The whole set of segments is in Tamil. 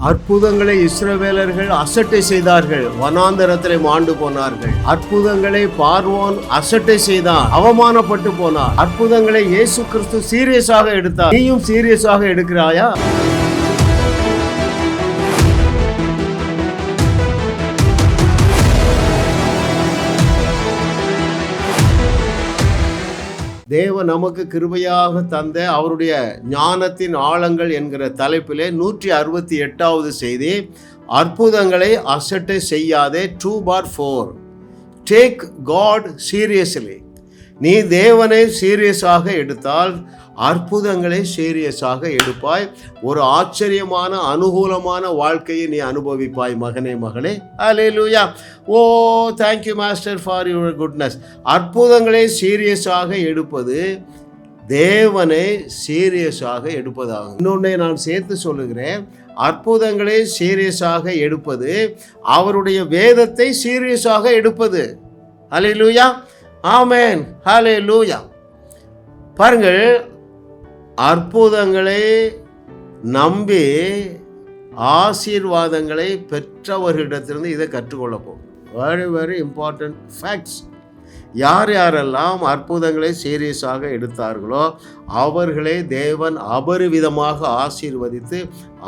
அற்புதங்களை இஸ்ரவேலர்கள் அசட்டை செய்தார்கள், வனாந்தரத்திலே மாண்டு போனார்கள். அற்புதங்களை பார்வோன் அசட்டை செய்தான், அவமானப்பட்டு போனார். அற்புதங்களை இயேசு கிறிஸ்து சீரியஸாக எடுத்தார். நீயும் சீரியஸாக எடுக்கிறாயா? தேவன் நமக்கு கிருபையாக தந்த அவருடைய ஞானத்தின் ஆழங்கள் என்கிற தலைப்பிலே 168வது செய்தி, அற்புதங்களை அசட்டை செய்யாதே. 2/4 டேக் காட் சீரியஸ்லி. நீ தேவனை சீரியஸாக எடுத்தால் அற்புதங்களை சீரியஸாக எடுப்பாய். ஒரு ஆச்சரியமான அனுகூலமான வாழ்க்கையை நீ அனுபவிப்பாய் மகனே, மகளே. அல்லேலூயா. ஓ, thank you master for your goodness. அற்புதங்களை சீரியஸாக எடுப்பது தேவனை சீரியஸாக எடுப்பதாகும். இன்னொன்றை நான் சேர்த்து சொல்லுகிறேன், அற்புதங்களை சீரியஸாக எடுப்பது அவருடைய வேதத்தை சீரியஸாக எடுப்பது. அல்லேலூயா, ஆமென், அல்லேலூயா. பாருங்கள், அற்புதங்களை நம்பி ஆசீர்வாதங்களை பெற்றவர்களிடத்திலிருந்து இதை கற்றுக்கொள்ள போகும். Very very important facts. யார் யாரெல்லாம் அற்புதங்களை சீரியஸாக எடுத்தார்களோ அவர்களை தேவன் அபரிவிதமாக ஆசீர்வதித்து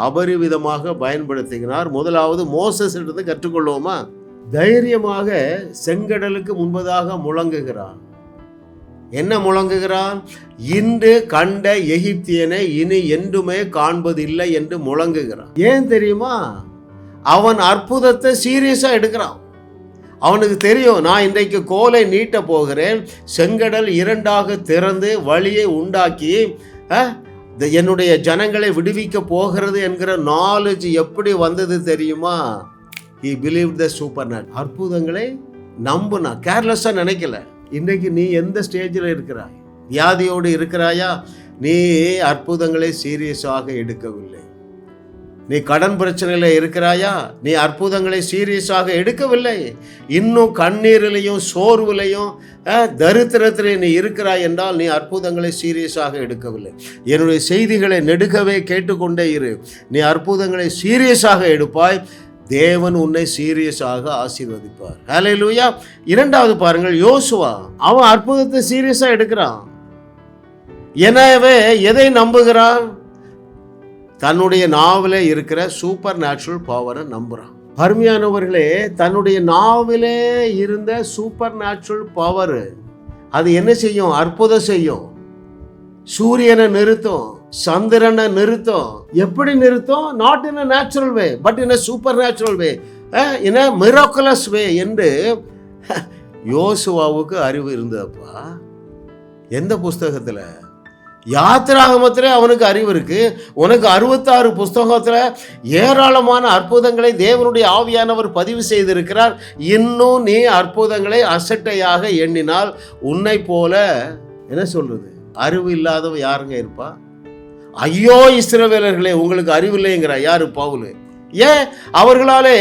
அபரிவிதமாக பயன்படுத்துகிறார். முதலாவது மோசஸிலிருந்து கற்றுக்கொள்வோமா? தைரியமாக செங்கடலுக்கு முன்பதாக முழங்குகிறான். என்ன முழங்குகிறான்? இன்று கண்ட எகிப்தியனை இனி என்றுமே காண்பதில்லை என்று முழங்குகிறான். ஏன் தெரியுமா? அவன் அற்புதத்தை சீரியஸா எடுக்கிறான். அவனுக்கு தெரியும், நான் இன்றைக்கு கோலை நீட்ட போகிறேன், செங்கடல் 2ஆக திறந்து வழியை உண்டாக்கி என்னுடைய ஜனங்களை விடுவிக்க போகிறது என்கிற நாலேஜ் எப்படி வந்தது தெரியுமா? He believed the supernatural. அற்புதங்களை நம்புனா, கேர்லெஸ்ஸா நினைக்கல. இன்றைக்கு நீ எந்த ஸ்டேஜில் இருக்கிறாய்? வியாதியோடு இருக்கிறாயா? நீ அற்புதங்களை சீரியஸாக எடுக்கவில்லை. நீ கடன் பிரச்சனையில் இருக்கிறாயா? நீ அற்புதங்களை சீரியஸாக எடுக்கவில்லை. இன்னும் கண்ணீரிலையும் சோர்விலையும் தரித்திரத்திலே நீ இருக்கிறாய் என்றால் நீ அற்புதங்களை சீரியஸாக எடுக்கவில்லை. என்னுடைய செய்திகளை நெடுகவே கேட்டுக்கொண்டே இரு. நீ அற்புதங்களை சீரியஸாக எடுப்பாய். தேவன் உன்னை சீரியஸாக ஆசீர்வதிப்பார். ஹல்லேலூயா. இரண்டாவது பாருங்கள், யோசுவா. அவன் அற்புதத்தை சீரியஸா எடுக்கிறான். எனவே எதை நம்புகிறான்? தன்னுடைய நாவிலே இருக்கிற சூப்பர் நேச்சுரல் பவரை நம்புறான். அருமையானவர்களே, தன்னுடைய நாவிலே இருந்த சூப்பர் நேச்சுரல் பவர் அது என்ன செய்யும்? அற்புதம் செய்யும். சூரியனை நிறுத்தும், சந்திரனை நிறுத்தும். எப்படி நிறுத்தும்? Not in a natural way, but in a supernatural way, in a miraculous way என்று யோசுவாவுக்கு அறிவு இருந்தப்பா. எந்த புஸ்தகத்தில்? யாத்திராகமத்திலே அவனுக்கு அறிவு இருக்கு. உனக்கு 66 புஸ்தகத்தில் ஏராளமான அற்புதங்களை தேவனுடைய ஆவியானவர் பதிவு செய்திருக்கிறார். இன்னும் நீ அற்புதங்களை அசட்டையாக எண்ணினால் உன்னை போல என்ன சொல்றது, அறிவு இல்லாதவ யாருங்க இருப்பா? ஐயோ இஸ்ரவேலர்களே, உங்களுக்கு அறிவில்லைங்கிற யாரு? பவுல். ஏன்? அவர்களாலே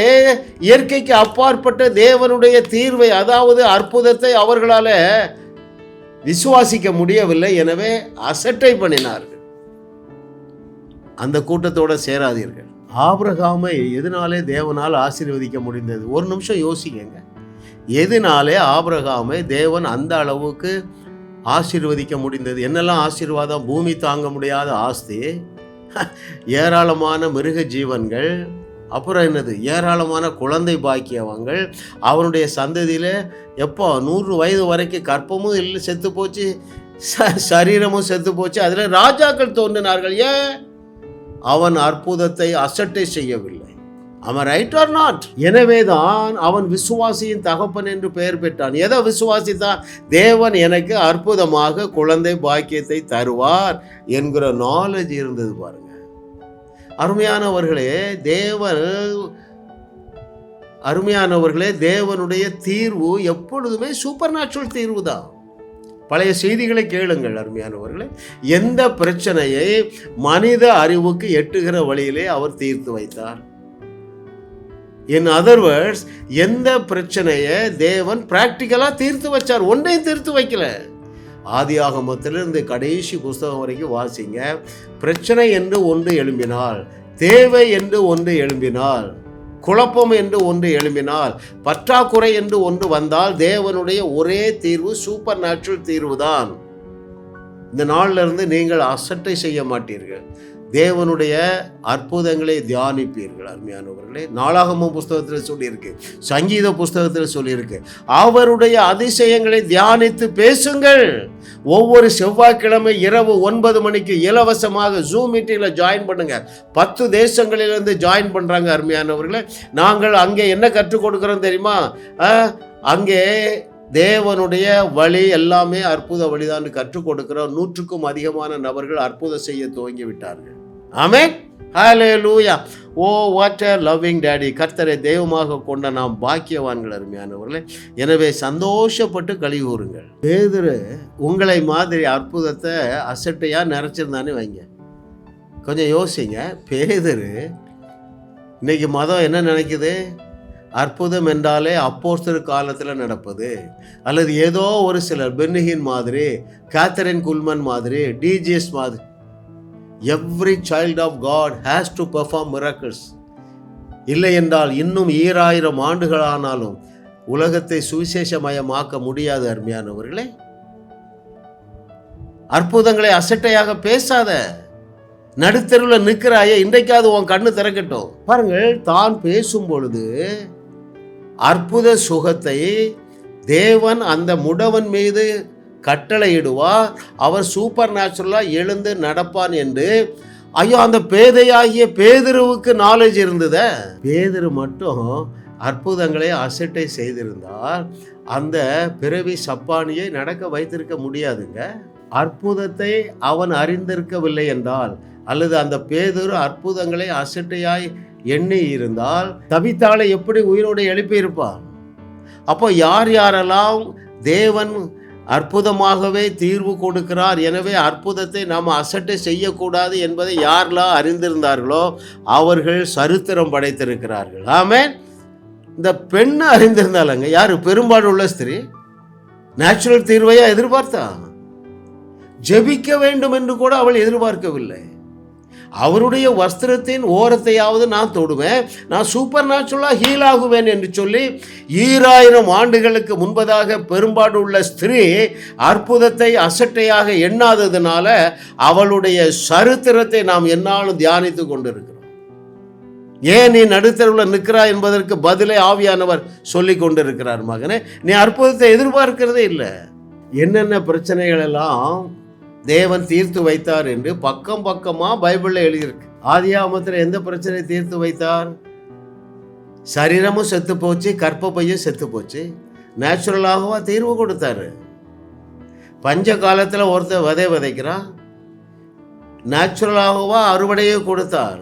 இயற்கைக்கு அப்பாற்பட்ட தேவனுடைய தீர்வை, அதாவது அற்புதத்தை அவர்களால விசுவாசிக்க முடியவில்லை. எனவே அசட்டை பண்ணினார்கள். அந்த கூட்டத்தோட சேராதீர்கள். ஆபிரகாமை எதனாலே தேவனால் ஆசீர்வதிக்க முடிந்தது? ஒரு நிமிஷம் யோசிக்கங்க. எதனாலே ஆபிரகாமை தேவன் அந்த அளவுக்கு ஆசீர்வதிக்க முடிந்தது? என்னெல்லாம் ஆசீர்வாதம்? பூமி தாங்க முடியாத ஆஸ்தி, ஏராளமான மிருக ஜீவன்கள், அப்புறம் என்னது, ஏராளமான குழந்தை பாக்கியவங்கள். அவனுடைய சந்ததியில் எப்போ 100 வயது வரைக்கும் கற்பமும் இல்லை, செத்து போச்சு, சரீரமும் செத்து போச்சு. அதில் ராஜாக்கள் தோன்றினார்கள். ஏன்? அவன் அற்புதத்தை அசட்டை செய்யவில்லை. அவன் ரைட் ஆர் நாட்? எனவேதான் அவன் விசுவாசியின் தகப்பன் என்று பெயர் பெற்றான். எதை விசுவாசித்தான்? தேவன் எனக்கு அற்புதமாக குழந்தை பாக்கியத்தை தருவார் என்கிற நாலேஜ் இருந்தது. பாருங்க அருமையானவர்களே, தேவனுடைய தீர்வு எப்பொழுதுமே சூப்பர் நேச்சுரல் தீர்வு தான். பழைய செய்திகளை கேளுங்கள் அருமையானவர்களே. எந்த பிரச்சனையை மனித அறிவுக்கு எட்டுகிற வழியிலே அவர் தீர்த்து வைத்தார். இன் அதர் வேர்ட்ஸ், எந்த பிரச்சனையை தேவன் பிராக்டிக்கலா தீர்த்து வச்சார்? ஒன்றையும் தீர்த்து வைக்கல. ஆதியாகமத்திலிருந்து கடைசி புஸ்தகம் வரைக்கும் வாசிங்க. பிரச்சனை என்று ஒன்று எழும்பினால் தேவை என்று ஒன்று எழும்பினால், குழப்பம் என்று ஒன்று எழும்பினால், பற்றாக்குறை என்று ஒன்று வந்தால், தேவனுடைய ஒரே தீர்வு சூப்பர் நேச்சுரல் தீர்வு தான். இந்த நாளில் இருந்து நீங்கள் அசட்டை செய்ய மாட்டீர்கள், தேவனுடைய அற்புதங்களை தியானிப்பீர்கள். அருமையானவர்களே, நாளாகமம் புஸ்தகத்தில் சொல்லியிருக்கு, சங்கீத புஸ்தகத்தில் சொல்லியிருக்கு, அவருடைய அதிசயங்களை தியானித்து பேசுங்கள். ஒவ்வொரு செவ்வாய்க்கிழமை இரவு 9 மணிக்கு இலவசமாக ஜூம் மீட்டிங்கில் ஜாயின் பண்ணுங்க. 10 தேசங்களிலிருந்து ஜாயின் பண்ணுறாங்க. அருமையானவர்களே, நாங்கள் அங்கே என்ன கற்றுக் கொடுக்குறோம் தெரியுமா? அங்கே தேவனுடைய வழி எல்லாமே அற்புத வழிதான் கற்றுக் கொடுக்கிறோம். 100க்கும் அதிகமான நபர்கள் அற்புதம் செய்ய துவங்கி விட்டார்கள். ஆமென், ஹல்லேலூயா. Oh what a loving daddy. கர்த்தரை தெய்வமாக கொண்ட நாம் பாக்கியவான்கள். அருமையானவர்களே, எனவே சந்தோஷப்பட்டு களி கூறுங்கள். பேதுரு உங்களை மாதிரி அற்புதத்தை அசட்டையா நிறைச்சிருந்தானே வைங்க. கொஞ்சம் யோசிங்க. பேதுரு இன்னைக்கு மதம் என்ன நினைக்குது? அற்புதம் என்றாலே அப்போஸ்தலர் காலத்தில் நடப்பது, அல்லது ஏதோ ஒரு சிலர், பென்னிஹின் மாதிரி, கேத்தரின் குல்மன் மாதிரி, டிஜிஎஸ் மாதிரி. Every child of God has to perform miracles. இல்லை என்றால் இன்னும் 2000 ஆண்டுகளானாலும் உலகத்தை சுவிசேஷமயமாக்க முடியாது. அருமையானவர்களே, அற்புதங்களை அசட்டையாக பேசாத. நடுத்தருவில் நிற்கிறாயே, இன்றைக்காவது உன் கண்ணு திறக்கட்டும். பாருங்கள், தான் பேசும் பொழுது அற்புத சுகத்தை தேவன் அந்த முடவன் மீது கட்டளையிடுவார். அவர் சூப்பர் நேச்சுரலாக எழுந்து நடப்பான் என்று. ஐயோ, அந்த பேதையாகிய பேதுருவுக்கு நாலேஜ் இருந்தத. பேதுரு மட்டும் அற்புதங்களை அசட்டை செய்திருந்தால் அந்த பிறவி சப்பானியை நடக்க வைத்திருக்க முடியாதுங்க. அற்புதத்தை அவன் அறிந்திருக்கவில்லை என்றால், அல்லது அந்த பேதுரு அற்புதங்களை அசட்டையாய் எண்ணி இருந்தால், தபித்தாளை எப்படி உயிரோடு எழுப்பியிருப்பார்? அப்போ யார் யாரெல்லாம் தேவன் அற்புதமாகவே தீர்வு கொடுக்கிறார், எனவே அற்புதத்தை நாம் அசட்டை செய்யக்கூடாது என்பதை யாரெல்லாம் அறிந்திருந்தார்களோ அவர்கள் சரித்திரம் படைத்திருக்கிறார்கள். ஆமென். இந்த பெண்ணை அறிந்திருந்தாலங்க, யார்? பெரும்பாடு உள்ள ஸ்திரீ நேச்சுரல் தீர்வையா எதிர்பார்த்தா? ஜெபிக்க வேண்டும் என்று கூட அவள் எதிர்பார்க்கவில்லை. அவருடைய வஸ்திரத்தின் ஓரத்தையாவது நான் தொடுவேன், நான் சூப்பர் நேச்சுரலாக ஹீல் ஆகுவேன் என்று சொல்லி 2000 ஆண்டுகளுக்கு முன்பதாக பெரும்பாடு உள்ள ஸ்திரீ அற்புதத்தை அசட்டையாக எண்ணாததுனால அவளுடைய சரித்திரத்தை நாம் என்னாலும் தியானித்து கொண்டிருக்கிறோம். ஏன் நீ நடுத்தருவில் நிற்கிறாய் என்பதற்கு பதிலை ஆவியானவர் சொல்லி கொண்டிருக்கிறார். மகனே, நீ அற்புதத்தை எதிர்பார்க்கிறதே இல்லை. என்னென்ன பிரச்சனைகள் எல்லாம் தேவன் தீர்த்து வைத்தார் என்று பக்கம் பக்கமா பைபிள்ல எழுதியிருக்கு. ஆதியாகமத்தில் எந்த பிரச்சனை தீர்த்து வைத்தார்? சரீரமும் செத்து போச்சு, கற்பப்பையும் செத்து போச்சு. நேச்சுரலாகவா தீர்வு கொடுத்தாரு? பஞ்ச காலத்தில் ஒருத்தர் விதைக்கிறான், நேச்சுரலாகவா அறுவடையை கொடுத்தார்?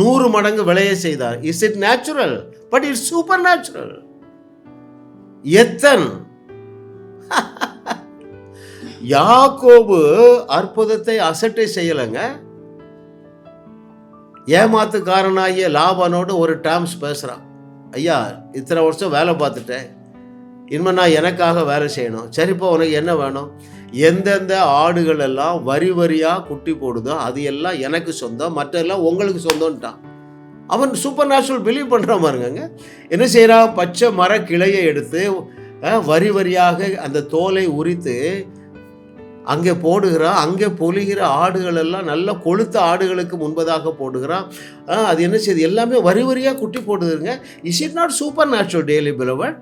100 மடங்கு விளைய செய்தார். Is it natural? But it's super natural. எத்தன் யாக்கோபு அற்புதத்தை அசட்டை செய்யலைங்க. ஏமாத்துக்காரனாகிய லாபானோடு ஒரு டேர்ம்ஸ் பேசுகிறான். ஐயா, இத்தனை வருஷம் வேலை பார்த்துட்டேன், இனிமேல் நான் எனக்காக வேலை செய்யணும். சரிப்பா, உனக்கு என்ன வேணும்? எந்தெந்த ஆடுகள் எல்லாம் வரி வரியாக குட்டி போடுதோ அது எல்லாம் எனக்கு சொந்தம், மற்ற எல்லாம் உங்களுக்கு சொந்தம்ட்டான். அவன் சூப்பர் நேச்சுரல் பிலீவ் பண்ணுற மாதிரிங்க. என்ன செய்கிறான்? பச்சை மர கிளையை எடுத்து வரி வரியாக அந்த தோலை உரித்து அங்கே போடுகிறான். அங்கே பொலிகிற ஆடுகள் எல்லாம் நல்ல கொழுத்த ஆடுகளுக்கு முன்பதாக போடுகிறான். அது என்ன செய்யுது? எல்லாமே வரி வரியாக குட்டி போடுதுங்க. Is it not supernatural daily beloved?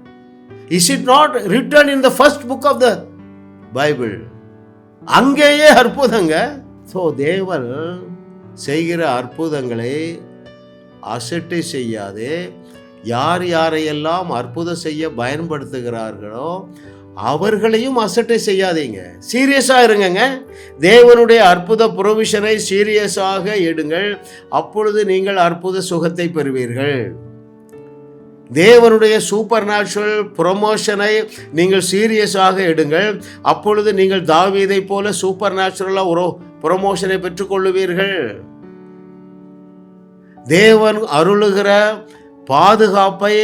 Is it not written in the first book of the Bible? அங்கேயே அற்புதங்க. ஸோ தேவன் செய்கிற அற்புதங்களை அசட்டை செய்யாதே. யார் யாரையெல்லாம் அற்புதம் செய்ய பயன்படுத்துகிறார்களோ அவர்களையும் அசட்டை செய்யாதீங்க. சீரியஸாக இருங்க. தேவனுடைய அற்புத ப்ரொவிஷனை சீரியஸாக எடுங்கள். அப்பொழுது நீங்கள் அற்புத சுகத்தை பெறுவீர்கள். தேவனுடைய சூப்பர் நேச்சுரல் ப்ரொமோஷனை நீங்கள் சீரியஸாக எடுங்கள். அப்பொழுது நீங்கள் தாவீதை போல சூப்பர் நேச்சுரலாக ஒரு ப்ரொமோஷனை பெற்றுக்கொள்ளுவீர்கள். தேவன் அருளுகிற பாதுகாப்பை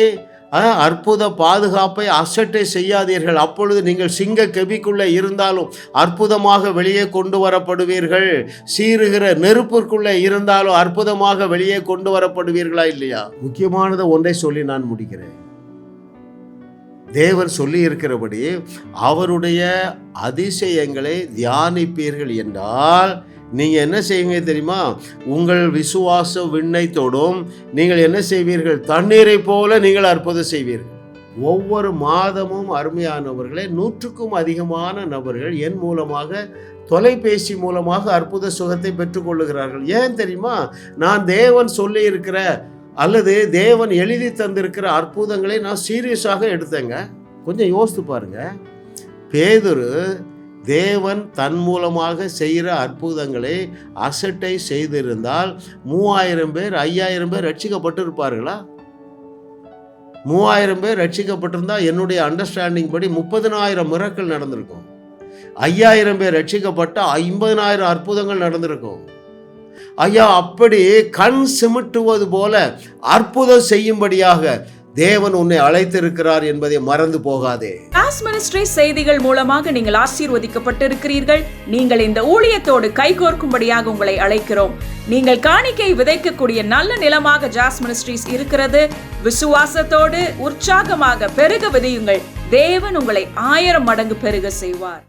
அற்புத பாதுகாப்பை அசட்டை செய்யாதீர்கள். அப்பொழுது நீங்கள் சிங்க கெபிக்குள்ளே இருந்தாலும் அற்புதமாக வெளியே கொண்டு வரப்படுவீர்கள். சீறுகிற நெருப்பிற்குள்ளே இருந்தாலும் அற்புதமாக வெளியே கொண்டு வரப்படுவீர்களா இல்லையா? முக்கியமானது ஒன்றை சொல்லி நான் முடிக்கிறேன். தேவன் சொல்லி இருக்கிறபடி அவருடைய அதிசயங்களை தியானிப்பீர்கள் என்றால் நீங்கள் என்ன செய்வீங்க தெரியுமா? உங்கள் விசுவாசம் விண்ணை தொடும். நீங்கள் என்ன செய்வீர்கள்? தண்ணீரை போல நீங்கள் அற்புதம் செய்வீர்கள். ஒவ்வொரு மாதமும் அருமையானவர்களே, 100க்கும் அதிகமான நபர்கள் என் மூலமாக தொலைபேசி மூலமாக அற்புத சுகத்தை பெற்றுக்கொள்ளுகிறார்கள். ஏன் தெரியுமா? நான் தேவன் சொல்லி இருக்கிற அல்லது தேவன் எழுதி தந்திருக்கிற அற்புதங்களை நான் சீரியஸாக எடுத்தேங்க. கொஞ்சம் யோசித்து பாருங்க. பேதுரு தேவன் தன் மூலமாக செய்கிற அற்புதங்களை அசட்டை செய்திருந்தால் 3000 பேர் 5000 பேர் ரட்சிக்கப்பட்டு இருப்பார்களா? 3000 பேர் ரட்சிக்கப்பட்டிருந்தால் என்னுடைய அண்டர்ஸ்டாண்டிங் படி 30,000 மிரக்கல் நடந்திருக்கும். 5000 பேர் ரட்சிக்கப்பட்ட 50,000 அற்புதங்கள் நடந்திருக்கும். ஐயா, அப்படி கண் சிமிட்டுவது போல அற்புதம் செய்யும்படியாக தேவன் உன்னை அழைத்திருக்கிறார் என்பதை மறந்து போகாதே. ஜாஸ் மினிஸ்ட்ரி செய்திகள் மூலமாக நீங்கள் ஆசீர்வதிக்கப்பட்டிருக்கிறீர்கள். நீங்கள் இந்த ஊழியத்தோடு கைகோர்க்கும்படியாக உங்களை அழைக்கிறோம். நீங்கள் காணிக்கை விதைக்கக்கூடிய நல்ல நிலமாக ஜாஸ் மினிஸ்ட்ரிஸ் இருக்கிறது. விசுவாசத்தோடு உற்சாகமாக பெருக விதையுங்கள். தேவன் உங்களை 1000 மடங்கு பெருக செய்வார்.